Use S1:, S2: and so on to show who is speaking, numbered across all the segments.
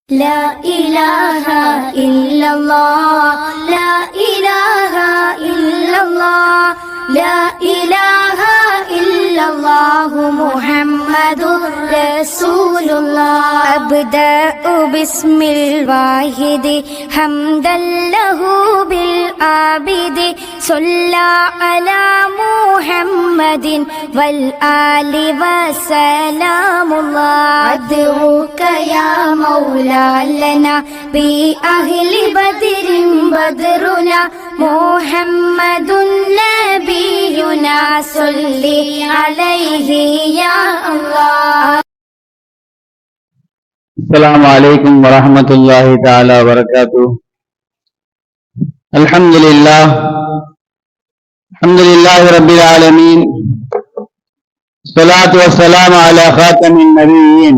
S1: لا إله إلا الله لا إله إلا الله لا إله إلا الله محمد رسول الله أبدأ باسم الواحد حمدا له بالعابد صلى على محمد والآل وسلام الله أدعوك يا مولا لنا بأهل بدر بدرنا محمد نبينا صل عليه يا الله.
S2: السلام عليكم ورحمة الله تعالى وبركاته. الحمد لله رب العالمين. الصلاة والسلام على خاتم النبيين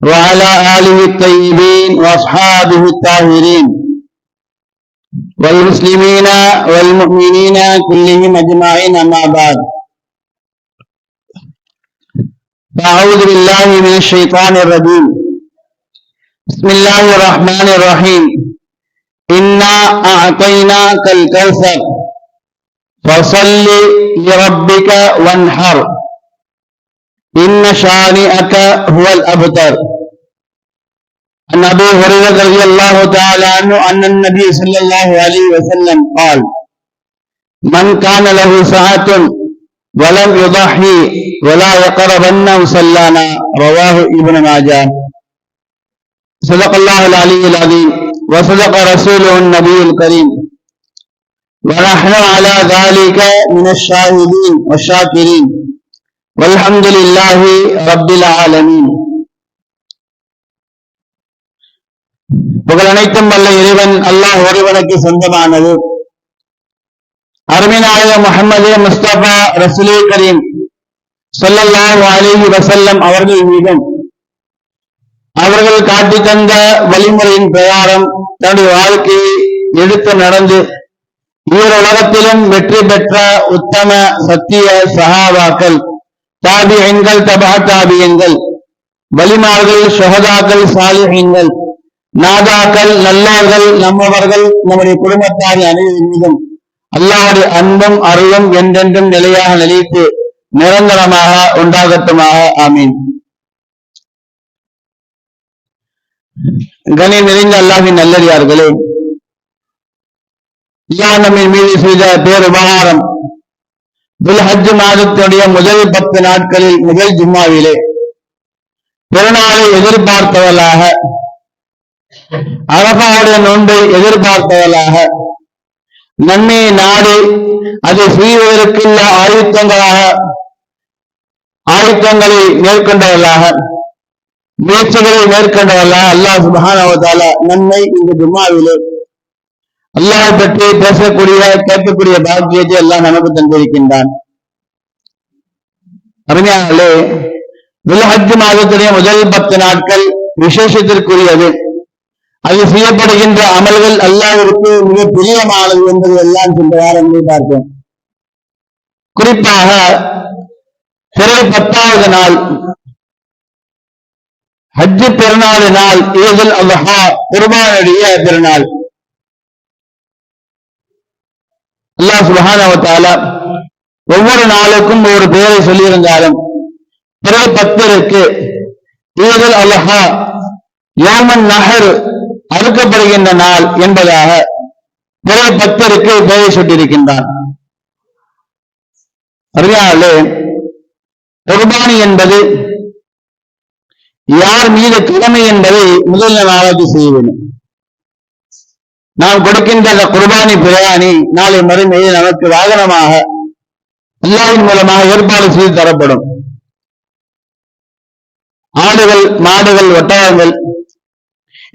S2: وعلى آله الطيبين وأصحابه الطاهرين والمسلمين والمؤمنين كلهم أجمعين أما بعد. أعوذ بالله من الشيطان الرجيم. بسم الله الرحمن الرحيم. إنا أعطيناك الكوثر فصل لربك وانحر إن شانئك هو الأبتر. عن أبي هريرة رضي الله تعالى عنه أن النبي صلى الله عليه وسلم قال: من كان له ساعة ولم يضحي ولا يقربن مصلانا. رواه ابن ماجه. صدق الله العلي العظيم وصدق رسوله النبي الكريم ونحن على ذلك من الشاهدين والشاكرين والحمد لله رب العالمين. புகழ் அனைத்தும் வல்ல இறைவன் அல்லாஹ் ஒருவனுக்கு சொந்தமானது. அருமை நாயகம் முஹம்மது முஸ்தபா ரசூலே கரீம் ஸல்லல்லாஹு அலைஹி வஸல்லம் அவர்கள் மீதும் அவர்கள் காட்டி தந்த வழிமுறையின் பிரகாரம் தன்னுடைய வாழ்க்கையை எடுத்து நடந்து ஈருலகத்திலும் வெற்றி பெற்ற உத்தம சத்திய சஹாபாக்கள், தாபியீன்கள், தபா தாபியீன்கள், வலிமார்கள், ஷஹதாக்கள், சாலிஹீன்கள், நாதாக்கள், நல்லவர்கள், நம்மவர்கள், நம்முடைய குடும்பத்தாரி அனைவரின் மீதும் அல்லாஹ்வுடைய அன்பும் அருளும் என்றென்றும் நிலையாக நிலைத்து நிரந்தரமாக உண்டாகட்டுமாக. ஆமீன். கணி நிறைந்த அல்லாஹ்வின் நல்லடியார்களே, அல்லாஹ் நம்மின் மீது செய்த பேருபகாரம் துல்ஹஜ் மாதத்தினுடைய முதல் 10 நாட்களில் முதல் ஜும்மாவிலே பெருநாளை எதிர்பார்த்தவர்களாக, அரபாவுடைய நோன்பை எதிர்பார்த்தவர்களாக, நன்மையை நாடி அதை செய்வதற்குள்ள ஆயுத்தங்களை மேற்கொண்டவர்களாக, முயற்சிகளை மேற்கொண்டவர்களாக அல்லாஹ் சுப்ஹானஹு வ தஆலா நன்மை இந்த ஜும்மாவிலே அல்லாஹ் பற்றி பேசக்கூடிய கேட்கக்கூடிய பாக்கியத்தை எல்லாம் நமக்கு தந்திருக்கின்றான். அருமையானே, துல்ஹஜ் மாதத்துடைய முதல் 10 நாட்கள் விசேஷத்திற்குரியது. அது செய்யப்படுகின்ற அமல்கள் அல்லாஹ்விற்கு மிக பிரியமானது என்பது எல்லாம் சென்ற வாரங்களில் பார்த்தோம். குறிப்பாக பிறை 10வது நாள் ஹஜ் பெருநாள் நாள், ஈதுல் அத்ஹா குர்பானுடைய பெருநாள். அல்லாஹ் சுப்ஹானஹு வ தஆலா ஒவ்வொரு நாளுக்கும் ஒரு பெயரை சொல்லியிருந்தாலும் பிறை 10ற்கு ஈதுல் அத்ஹா யௌமுன் நஹர் அறுக்கப்படுகின்ற நாள் என்பதாக பிறை 10ற்கு பெயரை சொல்லியிருக்கின்றான். அறியாலே, குர்பானி என்பது யார் மீது கடமை என்பதை முதல் ஆராய்ச்சி செய்ய வேண்டும். நாம் கொடுக்கின்ற குர்பானி பிரயாணி நாளை மறுமையில் நமக்கு வாகனமாக அல்லாஹ்வின் மூலமாக ஏற்பாடு செய்து தரப்படும். ஆடுகள், மாடுகள், ஒட்டகங்கள்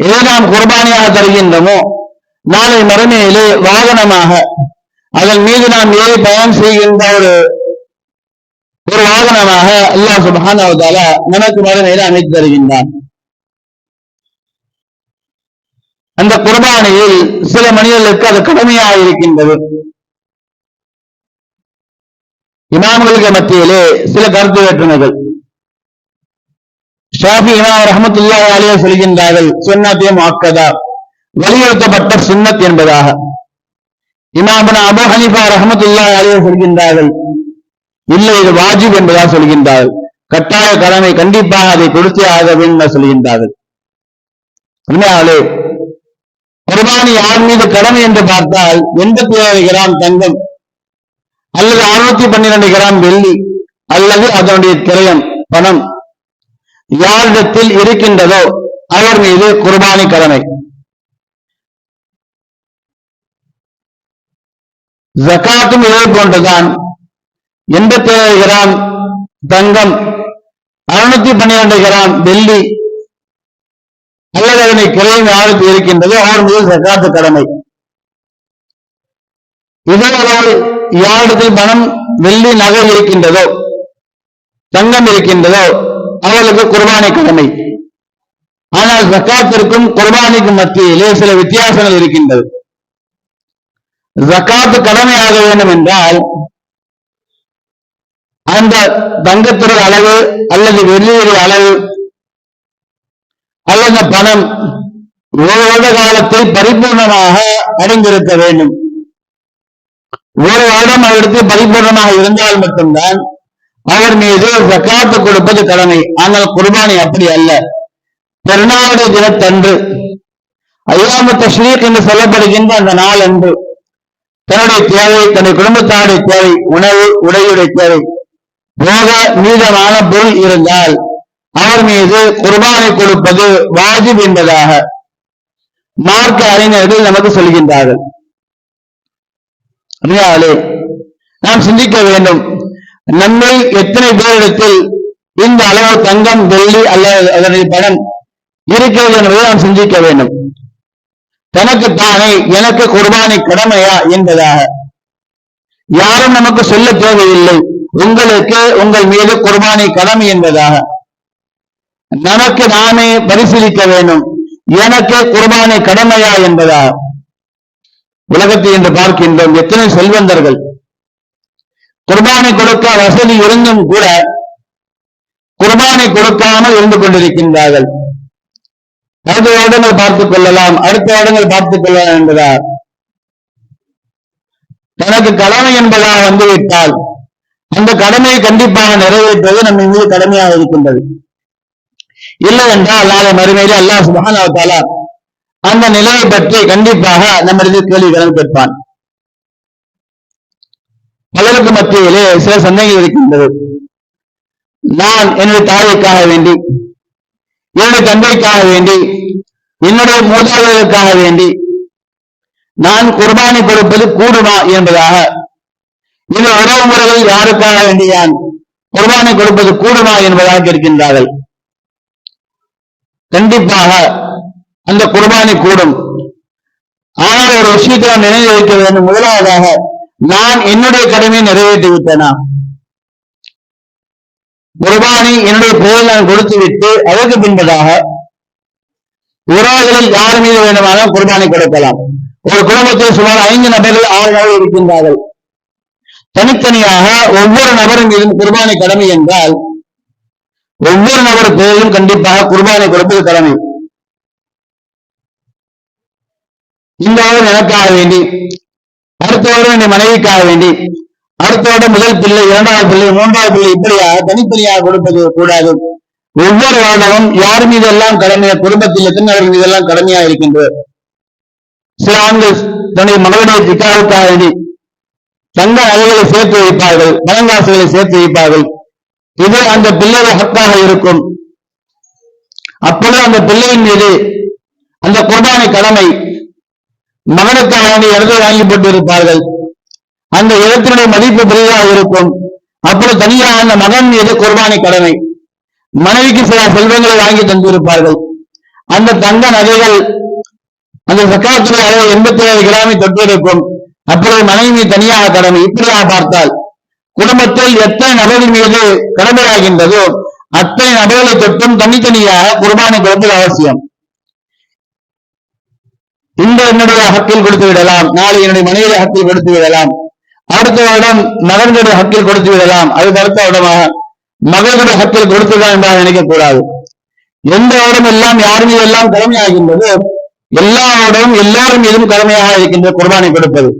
S2: எதை நாம் குர்பானியாக தருகின்றோமோ நாளை மறுமையிலே வாகனமாக அதன் மீது நாம் ஏறி பயணம் செய்கின்ற ஒரு வாகனமாக அல்லாஹ் சுப்ஹானஹு வ தஆலா நமக்கு மறுமையிலே அமைத்து தருகின்றான். அந்த குர்பானியில் சில மனிதர்களுக்கு அது கடமையாக இருக்கின்றது. இமாம்களுக்கு மத்தியிலே சில கருத்து வேற்றுமைகள். ஷாஃபி இமாம் ரஹ்மத்துல்லாஹி அலைஹி சொல்கின்றார்கள் சுன்னத்தே முஅக்கதா, வலியுறுத்தப்பட்ட சுன்னத் என்பதாக. இமாம் அபூ ஹனீஃபா ரஹ்மத்துல்லாஹி அலைஹி சொல்கின்றார்கள் இல்லை, இது வாஜிப் என்பதாக சொல்கின்றார்கள். கட்டாய கடமை, கண்டிப்பாக அதை கொடுத்தே ஆக வேண்டும் சொல்கின்றார்கள். உண்மையாலே குர்பானி யார் மீது கடமை என்று பார்த்தால் 87 கிராம் தங்கம் அல்லது 612 கிராம் வெள்ளி அல்லது அதனுடைய கிரயம் பணம் யாரிடத்தில் இருக்கின்றதோ அவர் மீது குர்பானி கடமை. ஜகாத்தும் இதே போன்றுதான். 87 கிராம் தங்கம், 612 கிராம் வெள்ளி அல்லது அதனை கிரயம் யாருக்கு இருக்கின்றதோ அவர் மீது ஜகாத்து கடமை. இதனால் யாரிடத்தில் பணம் வெள்ளி நகை இருக்கின்றதோ தங்கம் இருக்கின்றதோ அவர்களுக்கு குர்பானி கடமை. ஆனால் ஜகாத்திற்கும் குர்பானிக்கும் மத்தியிலே சில வித்தியாசங்கள் இருக்கின்றது. ஜகாத்து கடமையாக வேண்டும் என்றால் அந்த தங்கத்துடைய அளவு அல்லது வெள்ளியுடைய அளவு அல்லது பணம் ஒரு வருட காலத்தில் பரிபூர்ணமாக அடைந்திருக்க வேண்டும். ஒரு வருடம் அவருக்கு பரிபூர்ணமாக இருந்தால் மட்டும்தான் அவர் மீது ஜகாத்து கொடுப்பது கடமை. ஆனால் குர்பானி அப்படி அல்ல. பெருநாளுடைய தினத்தன்று, அய்யாமு தஷ்ரீக் என்று சொல்லப்படுகின்ற அந்த நாள் அன்று தன்னுடைய தேவை, தன்னுடைய குடும்பத்தாருடைய தேவை, உணவு உடையுடைய தேவை போக மீதமான பொருள் இருந்தால் அவர் மீது குர்பானை கொடுப்பது வாஜிப் என்பதாக மார்க்க அறிஞர்கள் நமக்கு சொல்கின்றார்கள். அதனாலே நாம் சிந்திக்க வேண்டும், நம்மை எத்தனை பேரிடத்தில் இந்த அளவு தங்கம் வெள்ளி அல்லது அதனுடைய பணம் இருக்கிறது என்பதை நாம் சிந்திக்க வேண்டும். தனக்கு தானே எனக்கு குர்பானி கடமையா என்பதாக யாரும் நமக்கு சொல்ல தேவையில்லை. உங்களுக்கு உங்கள் மீது குர்பானி கடமை என்பதாக நமக்கு நாமே பரிசீலிக்க வேண்டும், எனக்கு குர்பானி கடமையா என்பதாக. உலகத்தை என்று பார்க்கின்றோம், எத்தனை செல்வந்தர்கள் குர்பானை கொடுக்க வசதி இருந்தும் கூட குர்பானை கொடுக்காமல் இருந்து கொண்டிருக்கின்றார்கள். அடுத்த வருடங்கள் பார்த்துக் கொள்ளலாம், அடுத்த வருடங்கள் பார்த்துக் கொள்ளலாம் என்பதால் தனக்கு கடமை என்பதாக வந்துவிட்டால் அந்த கடமையை கண்டிப்பாக நிறைவேற்றுவது நம்ம மீது கடமையாக இருக்கின்றது. இல்லை என்றால் நாளை மறுமையிலே அல்லாஹ் சுப்ஹானஹு வ தஆலா அந்த நிலையை பற்றி கண்டிப்பாக நம்மிடத்தில் கேள்விகள் கேட்பான். பலருக்கு மத்தியிலே சில சந்தேகங்கள் இருக்கின்றது. நான் என்னுடைய தாய்க்காக வேண்டி, என்னுடைய தந்தைக்காக வேண்டி, என்னுடைய மூதாதையருக்காக வேண்டி நான் குர்பானி கொடுப்பது கூடுமா என்பதாக, இந்த உறவு முறைகள் யாருக்காக வேண்டி நான் குர்பானி கொடுப்பது கூடுமா என்பதாக கேட்கின்றார்கள். கண்டிப்பாக அந்த குர்பானி கூடும். ஆனால் ஒரு விஷயத்தை நாம் நினைவு வைக்க வேண்டும். முதலாவதாக நான் என்னுடைய கடமையை நிறைவேற்றி விட்டேனா? குர்பானி என்னுடைய பெயரில் நான் கொடுத்து விட்டு அதற்கு பின்பதாக உறவுகளில் யார் மீது வேண்டுமானால் குர்பானி கொடுக்கலாம். ஒரு குடும்பத்தில் சுமார் 5 நபர்கள் 6 நபர்கள் இருக்கின்றார்கள். தனித்தனியாக ஒவ்வொரு நபரும் மீதும் குர்பானி கடமை என்றால் ஒவ்வொரு நபர் பெயரிலும் கண்டிப்பாக குர்பானை கொடுப்பது கடமை. இந்த வருடம் எனக்காக வேண்டி, அடுத்த வருடம் என்னுடைய மனைவிக்காக வேண்டி, அடுத்த வருடம் முதல் பிள்ளை, 2வது பிள்ளை, 3வது பிள்ளை, இப்படியாக தனித்தனியாக கொடுப்பது கூடாது. ஒவ்வொரு வருடமும் யார் மீது எல்லாம் கடமையா, குடும்பத்தில் எத்தனைவர்கள் மீது எல்லாம் கடமையா இருக்கின்றது. சில ஆண்கள் தன்னுடைய மகளுடைய திக்காவுக்காக வேண்டி தங்க நகைகளை சேர்த்து வைப்பார்கள், பணங்காசுகளை சேர்த்து வைப்பார்கள். இது அந்த பிள்ளைയുടെ ஹக்காக இருக்கும். அப்பொழுது அந்த பிள்ளையின் மீது அந்த குர்பானை கடமை. மகனுக்காக வேண்டிய இடத்தை வாங்கி போட்டு இருப்பார்கள். அந்த இடத்தினுடைய மதிப்பு பெரிதாக இருக்கும். அப்பொழுது தனியாக அந்த மகன் மீது குர்பானை கடமை. மனைவிக்கு சில செல்வங்களை வாங்கி தந்திருப்பார்கள். அந்த தங்க நகைகள் அந்த சக்காத்துடைய அளவு 87 கிராமை தொட்டு இருக்கும். அப்பொழுது மனைவி தனியாக கடமை. இப்படியாக பார்த்தால் குடும்பத்தில் எத்தனை நபர்கள் மீது கடமையாகின்றதோ அத்தனை நபர்களை தொட்டும் தனித்தனியாக குர்பானை கொடுப்பது அவசியம். இந்த என்னுடைய ஹக்கில் கொடுத்து விடலாம், நாளை என்னுடைய மனைவியுடைய ஹக்கில் கொடுத்து விடலாம், அடுத்த வருடம் மகன்களுடைய ஹக்கில் கொடுத்து விடலாம், அதுக்கு அடுத்த வருடமாக மகள்களுடைய ஹக்கில் கொடுத்துவிடலாம் என்பதாக நினைக்கக்கூடாது. எந்தோடும் எல்லாம் யார் மீது எல்லாம் கடமையாகின்றது, எல்லாரோடும் எல்லாரும் மீதும் கடமையாக இருக்கின்ற குர்பானை கொடுப்பது.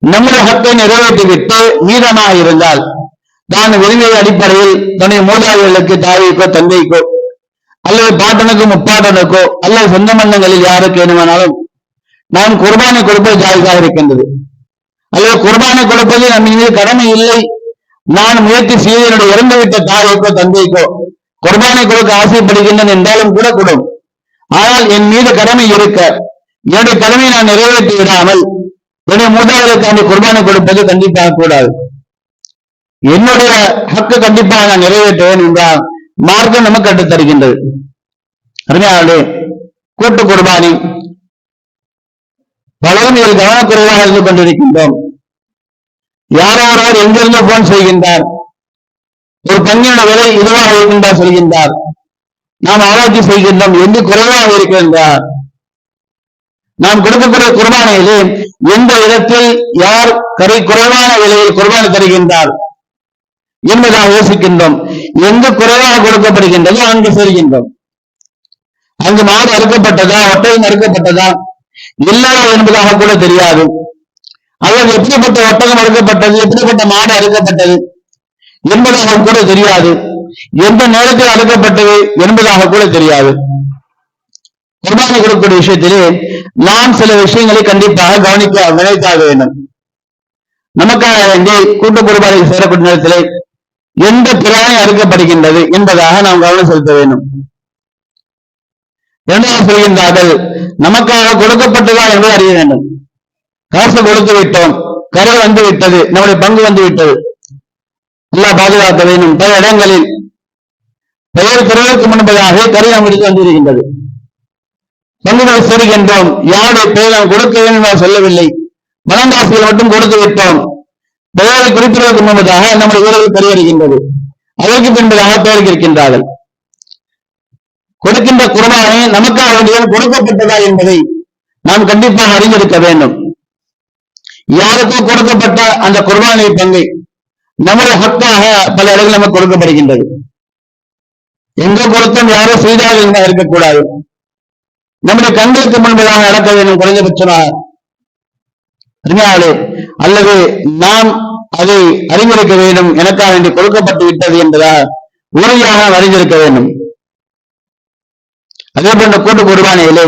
S2: நம்முடைய ஹக்கை நிறைவேற்றிவிட்டு மீதமாக இருந்தால் தான் விரும்பிய அடிப்படையில் தன்னுடைய மூதாதைகளுக்கு, தாய்க்கோ தந்தைக்கோ அல்லது பாட்டனுக்கோ முப்பாட்டனுக்கோ அல்லது சொந்த மந்தங்களில் யாருக்கு வேணுமானாலும் நாம் குர்பானை கொடுப்பது ஜாயிஸாக இருக்கின்றது. அல்லது குர்பானை கொடுப்பது நம்ம மீது கடமை இல்லை, நான் முயற்சி செய்து என்னுடைய இறந்துவிட்ட தாய்க்கோ தந்தைக்கோ குர்பானை கொடுக்க ஆசைப்படுகின்றேன் என்றாலும் கூட கூடும். ஆனால் என் மீது கடமை இருக்க என்னுடைய கடமையை நான் நிறைவேற்றி விடாமல் என்னுடைய மூதாதைகளுக்காண்டி குர்பானை கொடுப்பது கண்டிப்பாக கூடாது. என்னுடைய ஹக்கு கண்டிப்பாக நான் நிறைவேற்றுவேன் என்றால் மார்க்கம் நமக்கு கற்றுத் தருகின்றது. அருமையாளே, கூட்டு குர்பானி பலரும் இதில் கவனக்குறைவாக இருந்து கொண்டிருக்கின்றோம். யாரொருவர் எங்கிருந்து போன் செய்கின்றார், ஒரு பங்கினோட விலை இதுவாக இருக்கின்றார் சொல்கின்றார், நாம் ஆராய்ச்சி செய்கின்றோம் எங்கு குறைவாக இருக்கின்றார். நாம் கொடுக்கக்கூடிய குர்பானையிலே எந்த இடத்தில் யார் குறைவான விலையில் குர்பானை தருகின்றார் என்பதாக யோசிக்கின்றோம். எங்கு குறைவாக கொடுக்கப்படுகின்றதோ அங்கு செல்கின்றோம். அங்கு மாடு அறுக்கப்பட்டதா, ஒட்டகம் அறுக்கப்பட்டதா இல்லையா என்பதாக கூட தெரியாது. அல்லது எப்படிப்பட்ட ஒட்டகம் அறுக்கப்பட்டது, எப்படிப்பட்ட மாடு அறுக்கப்பட்டது என்பதாக கூட தெரியாது. எந்த நேரத்தில் அறுக்கப்பட்டது என்பதாக கூட தெரியாது. குர்பானை கொடுக்கக்கூடிய விஷயத்திலே நாம் சில விஷயங்களை கண்டிப்பாக கவனித்தாக வேண்டும். நமக்காக வேண்டி கூட்டு குர்பானை சேரக்கூடிய நேரத்திலே எந்த பிராணி அறுக்கப்படுகின்றது என்பதாக நாம் கவனம் செலுத்த வேண்டும். இரண்டாவது சொல்கின்றார்கள், நமக்காக கொடுக்கப்பட்டதா என்பதை அறிய வேண்டும். காசு கொடுத்து விட்டோம், கரை வந்து விட்டது, நம்முடைய பங்கு வந்து விட்டது, எல்லாம் பாதுகாக்க வேண்டும். பல இடங்களில் பெயர் பெறுவதற்கு முன்பதாக கரை நம்மிடத்தில் வந்திருக்கின்றது. பங்குகளை சேருகின்றோம், யாருடைய பெயர் நாம் கொடுக்க வேண்டும் என்று சொல்லவில்லை, பணங்காசுகள் மட்டும் கொடுத்து விட்டோம். பெயரை குறிப்பிடுவதற்கு முன்பதாக நம்முடைய வீரர்கள் பெயர்கின்றது, அதற்கு பின்பதாக பெயர் இருக்கின்றார்கள். கொடுக்கின்ற குர்பானை நமக்காக வேண்டியது கொடுக்கப்பட்டதா என்பதை நாம் கண்டிப்பாக அறிந்திருக்க வேண்டும். யாருக்கோ கொடுக்கப்பட்ட அந்த குர்பானை பங்கை நம்முடைய ஹக்காக பல இடங்களில் நமக்கு கொடுக்கப்படுகின்றது. எங்க கொடுத்தும் யாரோ செய்தார்கள் என்பதாக இருக்கக்கூடாது. நம்முடைய கண்களுக்கு முன்பதாக நடக்க வேண்டும் குறைந்தபட்சமாக. அல்லது நாம் அதை அறிந்திருக்க வேண்டும், எனக்காக வேண்டி கொடுக்கப்பட்டு விட்டது என்பதாக உறுதியாக அறிந்திருக்க வேண்டும். அதே போன்ற கூட்டு குர்பானையிலே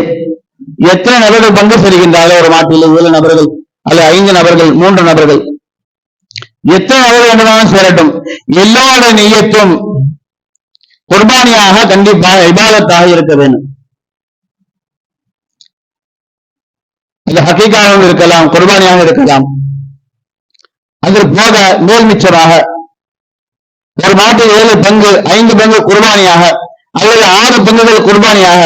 S2: எத்தனை நபர்கள் பங்கு செல்கின்றார்கள், ஒரு மாட்டிலே 7 நபர்கள் அல்லது 5 நபர்கள் 3 நபர்கள் எத்தனை நபர்கள் என்றாலும் சேரட்டும், எல்லாரோட நியத்தும் குர்பானியாக கண்டிப்பாக இபாதத்தாக இருக்க வேண்டும். அது ஹக்கீக்காகவும் இருக்கலாம், குர்பானியாக இருக்கலாம். அதற்கு போக மேல் மிச்சமாக ஒரு மாட்டில் 7 பங்கு 5 பங்கு குர்பானியாக அல்லது 6 பங்குகள் குர்பானியாக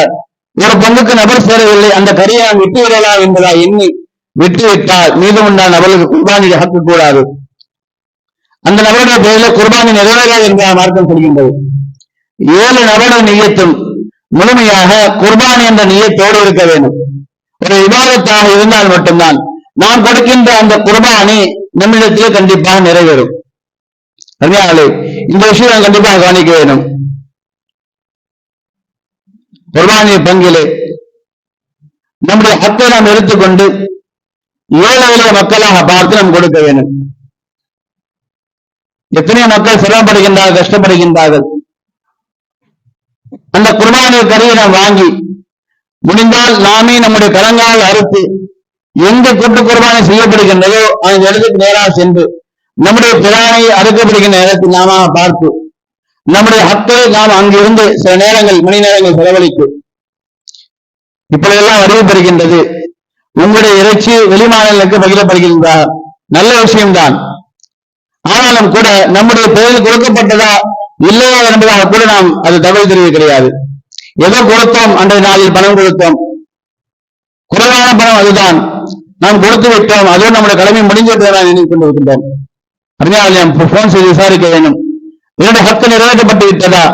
S2: ஒரு பங்குக்கு நபர் சேரவில்லை, அந்த கரியை நாம் விட்டு விடலாம் என்பதா எண்ணி விட்டுவிட்டால் மீதம் உண்டான நபர்களுக்கு குர்பானி ஹக்கு கூடாது. அந்த நபருடைய பெயரில் குர்பானி நிறைவேறாது என்பதாக மார்க்கம் சொல்கின்றது. 7 நபர்கள் நியத்தும் முழுமையாக குர்பானி என்ற நியத்தோடு இருக்க வேண்டும். ஒரு விவாதத்தாக இருந்தால் மட்டும்தான் நாம் கொடுக்கின்ற அந்த குர்பானி நம்மிடத்திலே கண்டிப்பாக நிறைவேறும். இந்த விஷயம் கண்டிப்பாக கவனிக்க வேண்டும். குர்பானிய பங்கிலே நம்முடைய ஹக்கை நாம் எடுத்துக்கொண்டு ஏழை எளிய மக்களாக பார்த்து நாம் கொடுக்க வேண்டும். எத்தனையோ மக்கள் சிரமப்படுகின்றார்கள், கஷ்டப்படுகின்றார்கள். அந்த குர்பானிய கறியை நாம் வாங்கி முடிந்தால் நாமே நம்முடைய கரங்களால் அறுத்து எந்த கூட்டு குர்பானை செய்யப்படுகின்றதோ அந்த இடத்துக்கு நேராக சென்று நம்முடைய பிராணை அறுக்கப்படுகின்ற நேரத்தில் நாம பார்த்து நம்முடைய ஹக்கை நாம் அங்கிருந்து சில நேரங்கள் மணி நேரங்கள் செலவழித்து இப்பொழுதெல்லாம் அறிவிப்படுகின்றது. உங்களுடைய இறைச்சி வெளிமாநிலங்களுக்கு பகிரப்படுகின்றார், நல்ல விஷயம்தான். ஆனாலும் கூட நம்முடைய பெயரில் கொடுக்கப்பட்டதா இல்லையா என்பதாக கூட நாம் அது தகவல் தெரிவிக்க கிடையாது. எதோ கொடுத்தோம், அன்றைய நாளில் பணம் கொடுத்தோம், குறைவான பணம் அதுதான், நாம் கொடுத்து விட்டோம், அதோடு நம்முடைய கடமை முடிஞ்சிட்டு நான் நினைத்துக் கொண்டிருக்கின்றோம். அறிஞாலயம் போன் செய்து விசாரிக்க வேண்டும். என்னுடைய ஹக்கு நிறைவேற்றப்பட்டு விட்டதா,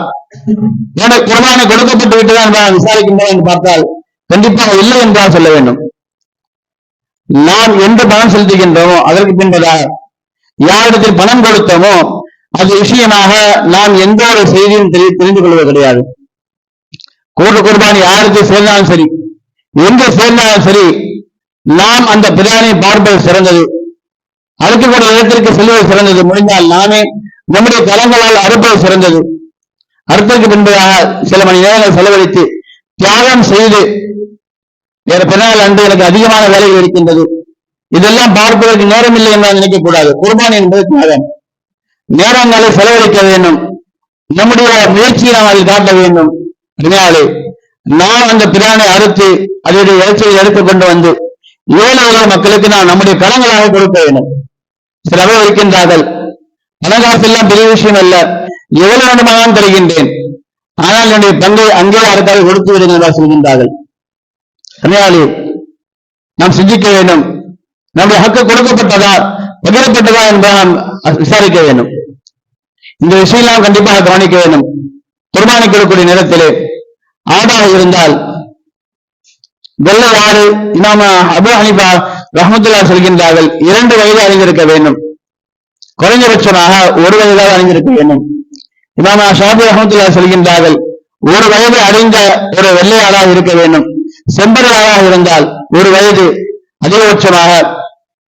S2: என்னுடைய குர்பானை கொடுக்கப்பட்டு விட்டதா என்பதை விசாரிக்கின்றோம் என்று பார்த்தால் கண்டிப்பாக இல்லை என்றால் சொல்ல வேண்டும். நாம் எந்த பணம் செலுத்துகின்றோமோ அதற்கு பின்பதாக யாரிடத்தில் பணம் கொடுத்தோமோ அது விஷயமாக நாம் எந்த ஒரு செய்தியும் தெரிந்து கொள்வது கிடையாது. கூட்டு குர்பானி யாருக்கு சேர்ந்தாலும் சரி, எங்க சேர்ந்தாலும் சரி, நாம் அந்த பிராணியை பார்ப்பது சிறந்தது. அறுக்கக்கூடிய இடத்திற்கு செல்வது சிறந்தது. முடிந்தால் நாமே நம்முடைய கரங்களால் அறுப்பது சிறந்தது. அறுப்பதற்கு பின்பதாக சில மணி நேரங்கள் செலவழித்து தியாகம் செய்து வேற பிறநாள் அன்று எனக்கு அதிகமான வேலைகள் இருக்கின்றது, இதெல்லாம் பார்ப்பதற்கு நேரம் இல்லை என்று நினைக்கக்கூடாது. குர்பானி என்பது தியாகம். நேரங்களை செலவழிக்க வேண்டும். நம்முடைய முயற்சியை நாம் அதில் காட்ட வேண்டும். அதனாலே நாம் அந்த பிரானை அறுத்து அதனுடைய இறைச்சியை எடுத்துக் கொண்டு வந்து ஏழை மக்களுக்கு நாம் நம்முடைய கரங்களாக கொடுக்க வேண்டும். சில பேர் இருக்கின்றார்கள், பணக்காசு எல்லாம் பெரிய விஷயம் அல்ல, எவ்வளவு வேண்டுமானாலும் தருகின்றேன், ஆனால் என்னுடைய பங்கை அங்கே யாருக்காக கொடுத்து விடுங்கள் சொல்கின்றார்கள். அதனாலே நாம் சிந்திக்க வேண்டும். நம்முடைய ஹக்கு கொடுக்கப்பட்டதா பகிரப்பட்டதா என்பதை நாம் விசாரிக்க வேண்டும். இந்த விஷயம் கண்டிப்பாக கவனிக்க வேண்டும். குர்பானி கொடுக்கக்கூடிய நேரத்திலே ஆடாக இருந்தால் வெள்ளை ஆடு, இமாம் அபூ ஹனீஃபா ரஹ்மத்துல்லாஹி சொல்கின்றார்கள் 2 வயது அறிந்திருக்க வேண்டும், குறைந்தபட்சமாக 1 வயதாக அறிந்திருக்க வேண்டும். இமாம் ஷாஃபி ரஹ்மத்துல்லாஹி சொல்கின்றார்கள் 1 வயது அடைந்த ஒரு வெள்ளை ஆடாக இருக்க வேண்டும். செம்பரி ஆடாக இருந்தால் 1 வயது, அதிகபட்சமாக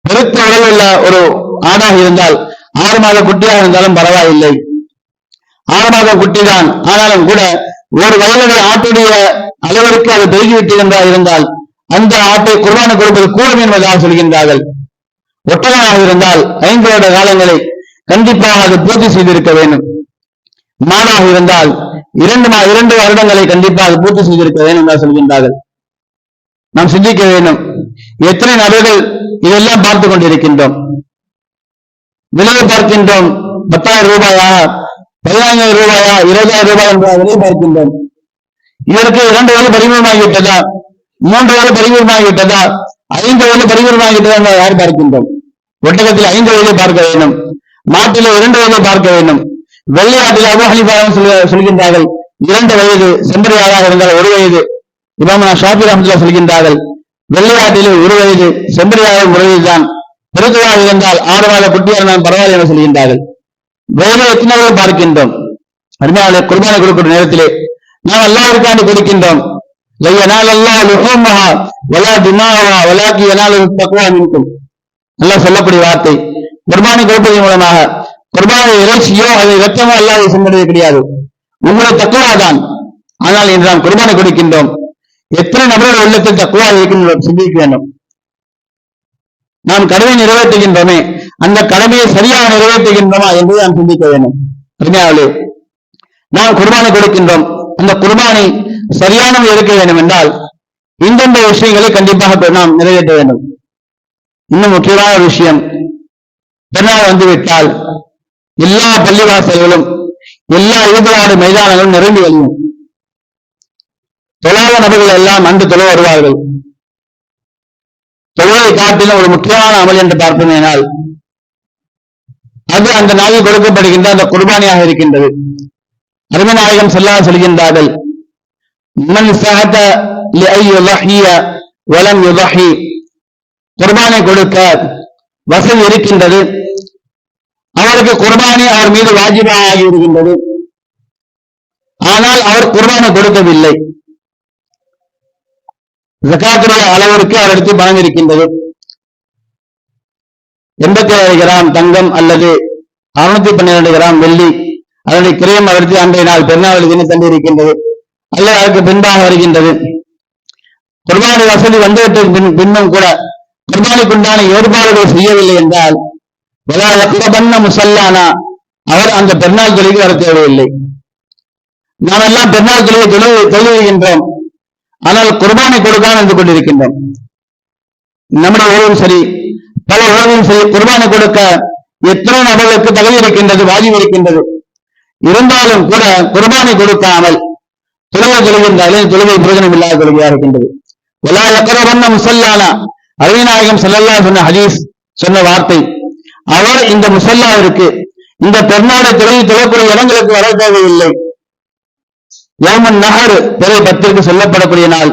S2: பெருத்த உடல் உள்ள ஒரு ஆடாக இருந்தால் 6 மாத குட்டியாக இருந்தாலும் பரவாயில்லை, 6 மாத குட்டிதான், ஆனாலும் கூட 1 வயது ஆட்டுடைய அளவிற்கு அது பெருகிவிட்டது என்றால் இருந்தால் அந்த ஆட்டை குர்பானி கொடுப்பது கூடும் என்பதாக சொல்கின்றார்கள். ஒட்டகமாக இருந்தால் 5 வருட காலங்களை கண்டிப்பாக அது பூர்த்தி செய்திருக்க வேண்டும். மாடாக இருந்தால் 2 வருடங்களை கண்டிப்பாக பூர்த்தி செய்திருக்க வேண்டும் என்று சொல்கின்றார்கள். நாம் சிந்திக்க வேண்டும். எத்தனை நபர்கள் இதெல்லாம் பார்த்துக் கொண்டிருக்கின்றோம். விலை பார்க்கின்றோம், 10,000 ரூபாயா, 15,000 ரூபாயா, 20,000 ரூபாய் என்ற விலை பார்க்கின்றோம். இதற்கு 2 வயது பரிமூலமாகிவிட்டதா, 3 வயது பரிமூலமாகிவிட்டதா, 5 வயது பரிமூலமாகிவிட்டதா என்று யார் பார்க்கின்றோம். ஒட்டகத்தில் 5 வயதை பார்க்க வேண்டும், மாட்டில் 2 வயதை பார்க்க வேண்டும். வெள்ளை ஆட்டில் அபூ ஹனீஃபா சொல்கின்றார்கள் 2 வயது, செம்பரியாக இருந்தால் 1 வயது. இமாம் ஷாஃபி ரஹ்மத்துல்லாஹி சொல்கின்றார்கள் வெள்ளை ஆட்டில் 1 வயது, செம்பரியாக 1 வயதுதான், பெருக்கமாக இருந்தால் 6 மாத குட்டியாக இருந்தால் பரவாயில்லை என சொல்கின்றார்கள். வேறு எத்தனை பார்க்கின்றோம். அருமையாளே, குர்பானி கொடுக்கிற நேரத்திலே நாம் அல்லாஹ்வுக்காண்டி கொடுக்கின்றோம். அல்லாஹ் சொல்லக்கூடிய வார்த்தை குர்பானி கொடுப்பதன் மூலமாக குர்பானி இறைச்சியோ அதை இரத்தமோ அல்லாஹ் சென்றது கிடையாது, உங்களுடைய தக்குவாதான். ஆனால் இன்று நாம் குர்பானி கொடுக்கின்றோம். எத்தனை நபர்கள் உள்ளத்தில் தக்குவா இருக்கின்றோம் சிந்திக்க வேண்டும். நாம் கடமை நிறைவேற்றுகின்றோமே, அந்த கடமையை சரியாக நிறைவேற்றுகின்றோமா என்பதை நாம் சிந்திக்க வேண்டும். அருமையாளே, நாம் குர்பானி கொடுக்கின்றோம், அந்த குர்பானி சரியானது இருக்க வேண்டும் என்றால் இந்தந்த விஷயங்களை கண்டிப்பாக நாம் நிறைவேற்ற வேண்டும். இன்னும் முக்கியமான ஒரு விஷயம், பெருநாள் வந்துவிட்டால் எல்லா பள்ளிவாசல்களும் எல்லா ஈடுபாடு மைதானங்களும் நிரம்பி வழியும். தொழாத நபர்கள் எல்லாம் அன்று தொழ வருவார்கள். தொழுவை காட்டிலும் ஒரு முக்கியமான அமல் என்று பார்ப்பதனால் அது அந்த நாளில் கொடுக்கப்படுகின்ற அந்த குர்பானியாக இருக்கின்றது. அருமநாயகம் ஸல்லல்லாஹு சொல்கின்றார்கள், மன் ஸஹத லிஅய்யுஹிய வலம் யுஹி, குர்பானை கொடுக்க வசதி இருக்கின்றது, அவருக்கு குர்பானி அவர் மீது வாஜிபாக இருக்கின்றது, ஆனால் அவர் குர்பானை கொடுக்கவில்லை. ஜகாத்துடைய அளவிற்கு அவருக்கு பணம் இருக்கின்றது. 87 கிராம் தங்கம் அல்லது 612 கிராம் வெள்ளி, அதனுடைய கிரயம் அவருக்கு அன்றைய நாள் பெருநாள் தினம் தந்திருக்கின்றது அல்லது அதற்கு பின்பாக வருகின்றது. குர்பானி வசதி வந்துவிட்ட பின்னும் கூட குர்பானிக்குண்டான ஏற்பாடுகள் செய்யவில்லை என்றால் முசல்லானா, அவர் அந்த பெருநாள் தொழிலுக்கு வர தேவையில்லை. நாம் எல்லாம் பெருநாள் தொழிலை தொழுகின்றோம், ஆனால் குர்பானை கொடுக்காமல் இருந்து கொண்டிருக்கின்றோம். நம்முடைய உறவும் சரி, பல உறவும் சரி, குர்பானை கொடுக்க எத்தனை நபர்களுக்கு தகுதி இருக்கின்றது, வாஜிப் இருக்கின்றது. இருந்தாலும் கூட குர்பானை கொடுக்காமல் தொழுகின்றார்கள். தொழுகை பிரயோஜனம் இல்லாத தொழுகையா இருக்கின்றது. முசல்லானா, அருமைநாயகம் ஸல்லல்லாஹு சொன்ன ஹதீஸ் சொன்ன வார்த்தை, அவர் இந்த முசல்லாவிற்கு இந்த பெருநாளை தொழக்கூடிய இடங்களுக்கு வர தேவையில்லை. யௌமன் நஹர் பிறை 10 சொல்லப்படக்கூடிய நாள்,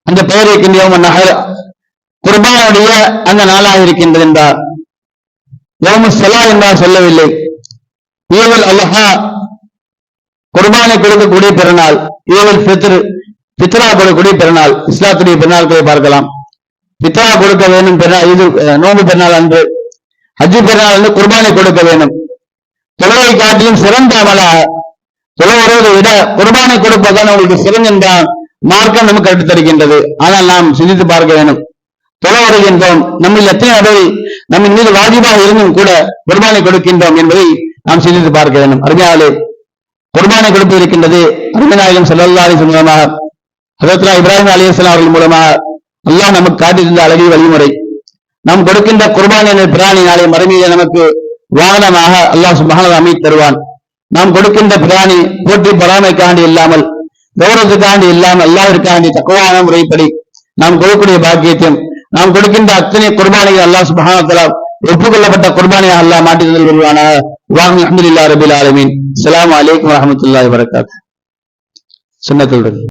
S2: அந்த பெயர் இருக்கின்ற யௌமன் நஹர் குர்பானுடைய அந்த நாளாக இருக்கின்றது என்றார். யௌமுஸ்ஸலா என்றால் சொல்லவில்லை. ஈதுல் அல்ஹா குர்பானை கொடுக்கக்கூடிய பெருநாள், ஈதுல் ஃபித்ர் பித்ரா கொடுக்கக்கூடிய பெருநாள். இஸ்லாத்துடைய பெருநாட்களை பார்க்கலாம். பித்ரா கொடுக்க வேண்டும் பெருநாள், இது நோன்பு பெருநாள் அன்று. ஹஜ்ஜு பெருநாள் அன்று குர்பானை கொடுக்க வேண்டும். தொழுவை காட்டிலும் சிறந்த அமலாக தொழுவதை விட குர்பானை கொடுப்பதுதான் உங்களுக்கு சிறந்த என்றால் மார்க்கம் நமக்கு கற்றுத் தருகின்றது. ஆனால் நாம் சிந்தித்து பார்க்க வேண்டும். தொலை வருகின்றோம், நம்மில் எத்தனை அளவு நம்மின் மீது வாஜிபாக இருந்தும் கூட குர்பானை கொடுக்கின்றோம் என்பதை நாம் சிந்தித்து பார்க்க வேண்டும். அருமையாளே, குர்பானை கொடுப்பு இருக்கின்றது. அருமைநாயகம் ஸல்லல்லாஹு அலைஹி வஸல்லம் மூலமாக, ஹஜ்ரத் இப்ராஹிம் அலைஹிஸ்ஸலாம் அவர்கள் மூலமாக அல்லாஹ் நமக்கு காட்டியிருந்த அழகிய வழிமுறை. நாம் கொடுக்கின்ற குர்பான் என்ற பிராணி நாளை மறுமையிலே நமக்கு வாகனமாக அல்லாஹ் சுப்ஹானஹு வ தஆலா அமைத்து தருவான். நாம் கொடுக்கின்ற பிராணி போற்றி பராமைக்காண்டி இல்லாமல், கௌரவத்துக்காண்டி இல்லாமல், அல்லாஹ்விற்காண்டி தக்வான முறைப்படி நாம் கொடுக்கக்கூடிய பாக்கியத்தையும், நாம் கொடுக்கின்ற அத்தனை குர்பானிகள் அல்லாஹ் சுப்ஹானஹு வ தஆலா ஒப்புக்கொள்ளப்பட்ட குர்பானியாக அல்லாஹ் மாற்றி தந்தல் வருவானாக. அல்ஹம்துலில்லாஹி ரப்பில் ஆலமீன். அஸ்ஸலாமு அலைக்கும் வரஹ்மத்துல்லாஹி வபரகாத்துஹு. சுன்னத்துல்